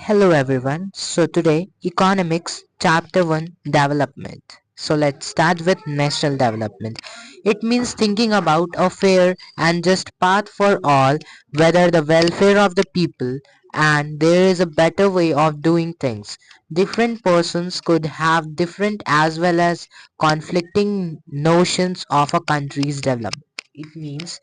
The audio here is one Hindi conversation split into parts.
Hello everyone. So today economics chapter 1 development. So let's start with national development. It means thinking about a fair and just path for all, whether the welfare of the people and there is a better way of doing things. Different persons could have different as well as conflicting notions of a country's development. It means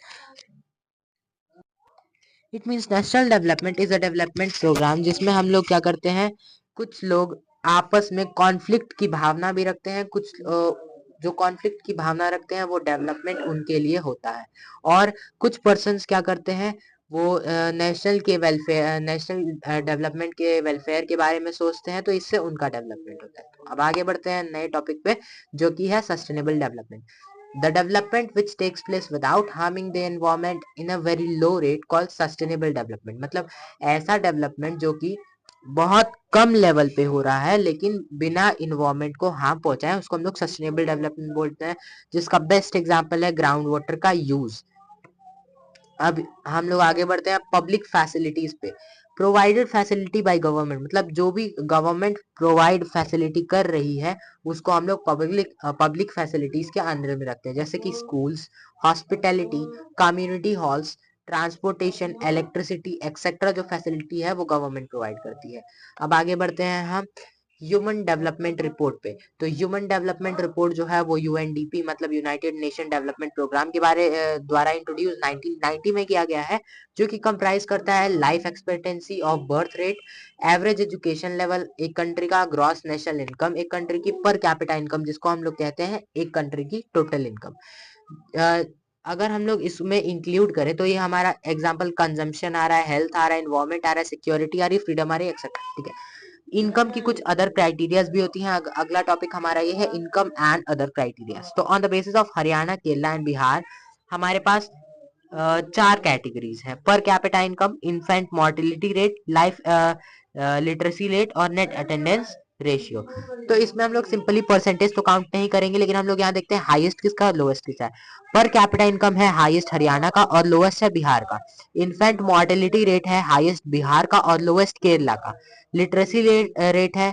it means national development is a development program जिसमें हम लोग क्या करते हैं, कुछ लोग आपस में कॉन्फ्लिक्ट की भावना भी रखते हैं, कुछ जो कॉन्फ्लिक्ट की भावना रखते हैं वो डेवलपमेंट उनके लिए होता है। और कुछ पर्सन्स क्या करते हैं, वो नेशनल डेवलपमेंट के वेलफेयर के बारे में सोचते हैं, तो इससे उनका डेवलपमेंट होता है। तो अब आगे बढ़ते हैं नए टॉपिक पे, जो कि है sustainable development. The development which takes place without harming the environment in a very low rate called sustainable development। मतलब ऐसा डेवलपमेंट जो कि बहुत कम लेवल पे हो रहा है लेकिन बिना इन्वायरमेंट को हार्म पहुंचाए, उसको हम लोग सस्टेनेबल डेवलपमेंट बोलते हैं, जिसका बेस्ट एग्जांपल है ग्राउंड वाटर का यूज। अब हम लोग आगे बढ़ते हैं पब्लिक फैसिलिटीज पे। प्रोवाइडेड फैसिलिटी बाय गवर्नमेंट, मतलब जो भी गवर्नमेंट प्रोवाइड फैसिलिटी कर रही है उसको हम लोग पब्लिक फैसिलिटीज के अंडर में रखते हैं, जैसे कि schools, hospitality, community halls, transportation, electricity etcetera. जो फैसिलिटी है वो गवर्नमेंट प्रोवाइड करती है। अब आगे बढ़ते हैं हम ह्यूमन डेवलपमेंट रिपोर्ट पे। तो ह्यूमन डेवलपमेंट रिपोर्ट जो है वो यूएनडीपी मतलब यूनाइटेड नेशन डेवलपमेंट प्रोग्राम के बारे द्वारा इंट्रोड्यूस 1990 में किया गया है, जो कि कंप्राइज करता है life expectancy of birth rate, average education level, एक कंट्री का ग्रॉस नेशनल इनकम, एक कंट्री की पर कैपिटा इनकम जिसको हम लोग कहते हैं एक कंट्री की टोटल इनकम। अगर हम लोग इसमें इंक्लूड करें तो ये हमारा एग्जांपल कंजम्पशन आ रहा है, हेल्थ आ रहा है, एनवायरमेंट आ रहा है, सिक्योरिटी आ रही है, फ्रीडम आ रही है, एक्सेट्रा। ठीक है। इनकम की कुछ अदर क्राइटेरियाज भी होती हैं। अगला टॉपिक हमारा ये है इनकम एंड अदर क्राइटेरियाज। तो on the basis of Haryana, Kerala and Bihar हमारे पास चार कैटेगरीज हैं: per capita income, infant mortality rate, life literacy rate और नेट अटेंडेंस रेशियो। तो इसमें हम लोग सिंपली परसेंटेज तो काउंट नहीं करेंगे, लेकिन हम लोग यहाँ देखते हैं हाईएस्ट किसका और लोएस्ट किसका है। पर कैपिटा इनकम है हाईएस्ट हरियाणा का और लोएस्ट है बिहार का। इन्फेंट मोर्टेलिटी रेट है हाईएस्ट बिहार का और लोएस्ट केरला का। लिटरेसी रेट है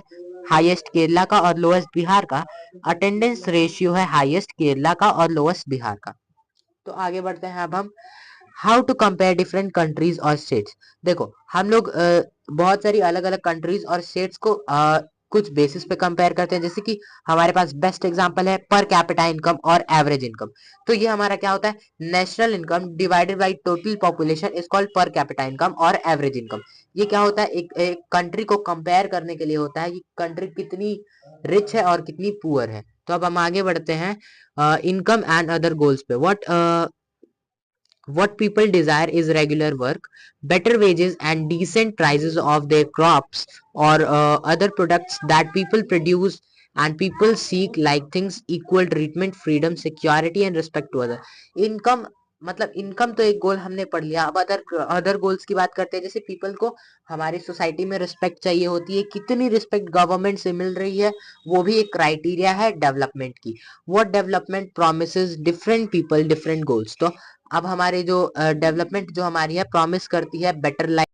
हाईएस्ट केरला का और लोएस्ट बिहार का। अटेंडेंस रेशियो है हाईएस्ट केरला का और लोएस्ट बिहार का। तो आगे बढ़ते हैं अब हम how to compare different countries और स्टेट्स। देखो हम लोग बहुत सारी अलग अलग कंट्रीज और स्टेट्स को कुछ बेसिस पे कंपेयर करते हैं, जैसे कि हमारे पास बेस्ट एग्जांपल है पर कैपिटा इनकम और एवरेज इनकम। तो ये हमारा क्या होता है, national income divided by total population is called per capita income और एवरेज इनकम। ये क्या होता है, एक कंट्री को कंपेयर करने के लिए होता है कि कंट्री कितनी रिच है और कितनी पुअर है। तो अब हम आगे बढ़ते हैं इनकम एंड अदर गोल्स पे। What people desire is regular work, better wages, and decent prices of their crops or other products that people produce, and people seek like things equal treatment, freedom, security, and respect to other. Income मतलब इनकम तो एक गोल हमने पढ़ लिया। अब अदर अदर गोल्स की बात करते हैं, जैसे पीपल को हमारी सोसाइटी में रिस्पेक्ट चाहिए होती है, कितनी रिस्पेक्ट गवर्नमेंट से मिल रही है वो भी एक क्राइटेरिया है डेवलपमेंट की। What development promises different people different goals. तो अब हमारे जो डेवलपमेंट जो हमारी है प्रॉमिस करती है बेटर लाइफ